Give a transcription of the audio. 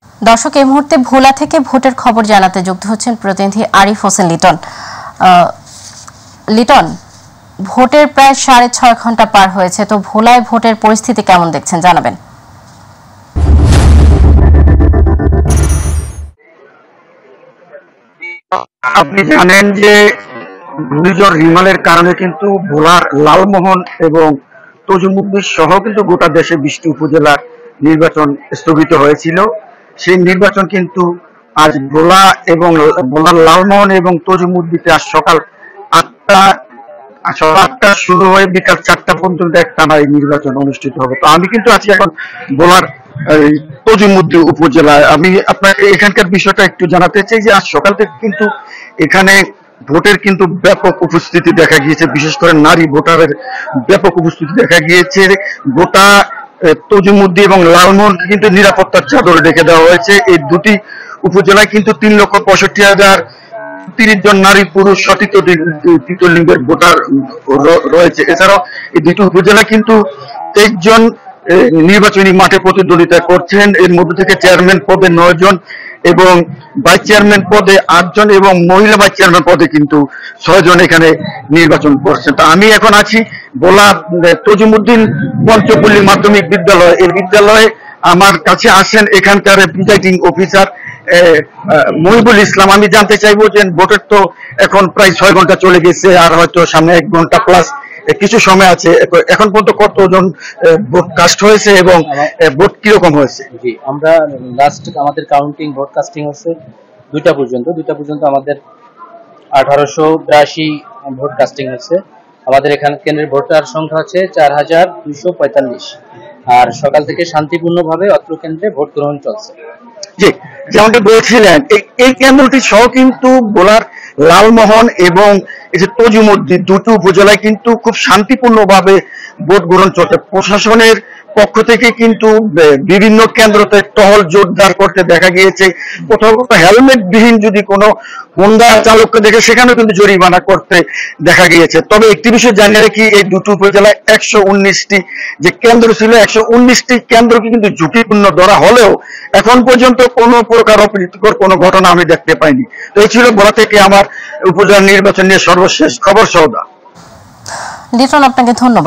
দর্শক, এই মুহূর্তে ভোলা থেকে ভোটের খবর জানাতে যুক্ত হচ্ছেন প্রতিনিধি আরিফ হোসেন লিটন। লিটন, ভোটের প্রায় 6.5 ঘন্টা পার হয়েছে, তো ভোলায় ভোটের পরিস্থিতি কেমন দেখছেন জানাবেন। আপনি জানেন যে ঘূর্ণিঝড় রিমালের কারণে কিন্তু ভোলার লালমোহন এবং তজুমুদ্দিন সহ কিন্তু গোটা দেশে 20টি উপজেলার নির্বাচন স্থগিত হয়েছিল। সেই নির্বাচন কিন্তু আজ ভোলা এবং ভোলার লালমোহন এবং তজুমুদ্দিতে আজ সকাল 8টা শুরু হয়ে বিকাল 4টা পর্যন্ত একটানা এই নির্বাচন অনুষ্ঠিত হবে। তো আমি কিন্তু আছি এখন ভোলার তজুমুদ্দিন উপজেলায়। আমি আপনাকে এখানকার বিষয়টা একটু জানাতে চাই যে আজ সকাল থেকে কিন্তু এখানে ভোটের কিন্তু ব্যাপক উপস্থিতি দেখা গিয়েছে, বিশেষ করে নারী ভোটারের ব্যাপক উপস্থিতি দেখা গিয়েছে। গোটা তজুমুদ্দিন এবং লালমোহনকে কিন্তু নিরাপত্তার চাদরে ঢেকে দেওয়া হয়েছে। এই দুটি উপজেলায় কিন্তু 3,65,030 জন নারী পুরুষ সঠিক তৃতীয় লিঙ্গের ভোটার রয়েছে। এছাড়াও এই দুটি উপজেলায় কিন্তু 23 জন নির্বাচনী মাঠে প্রতিদ্বন্দ্বিতা করছেন। এর মধ্যে থেকে চেয়ারম্যান পদে 9 জন এবং ভাইস চেয়ারম্যান পদে 8 জন এবং মহিলা ভাইস চেয়ারম্যান পদে কিন্তু 6 জন এখানে নির্বাচন করছেন। তা আমি এখন আছি ভোলা তজুমুদ্দিন পঞ্চপল্লী মাধ্যমিক বিদ্যালয়। এই বিদ্যালয়ে আমার কাছে আসেন এখানকার প্রিজাইডিং অফিসার মহিবুল ইসলাম। আমি জানতে চাইবো যে ভোটের তো এখন প্রায় 6 ঘন্টা চলে গেছে, আর হয়তো সামনে 1 ঘন্টা প্লাস কিছু সময় আছে। এখন পর্যন্ত কতজন ভোট কাস্ট হয়েছে এবং ভোট কিরকম হয়েছে? জি, আমরা লাস্ট আমাদের কাউন্টিং ভোট কাস্টিং হচ্ছে 2টা পর্যন্ত আমাদের 1882 ভোট কাস্টিং হয়েছে। আমাদের এখানে কেন্দ্রের ভোটার সংখ্যা হচ্ছে 4245, আর সকাল থেকে শান্তিপূর্ণভাবে অত্র কেন্দ্রে ভোট গ্রহণ চলছে। জি, যেমনটি বলছিলেন এই কেন্দ্রটি সহ কিন্তু ভোলার লালমোহন এবং এই যে তজুমুদ্দিন দুটো উপজেলায় কিন্তু খুব শান্তিপূর্ণভাবে ভোট গ্রহণ চলছে। প্রশাসনের পক্ষ থেকে কিন্তু বিভিন্ন কেন্দ্রতে টহল জোরদার করতে দেখা গিয়েছে। কোথাও কোথাও হেলমেট বিহীন যদি কোনো হোন্ডা চালককে দেখে সেখানেও কিন্তু জরিমানা করতে দেখা গিয়েছে। তবে একটি বিষয় জানিয়ে রাখি, এই দুটো উপজেলায় 119টি যে কেন্দ্র ছিল, 119টি কেন্দ্রকে কিন্তু ঝুঁকিপূর্ণ ধরা হলেও এখন পর্যন্ত কোনো প্রকার অপ্রীতিকর কোনো ঘটনা আমি দেখতে পাইনি। তো এই ছিল ভোলা থেকে আমার উপজেলা নির্বাচন নিয়ে সর্বশেষ খবর। সৌদা লিটন, আপনাকে ধন্যবাদ।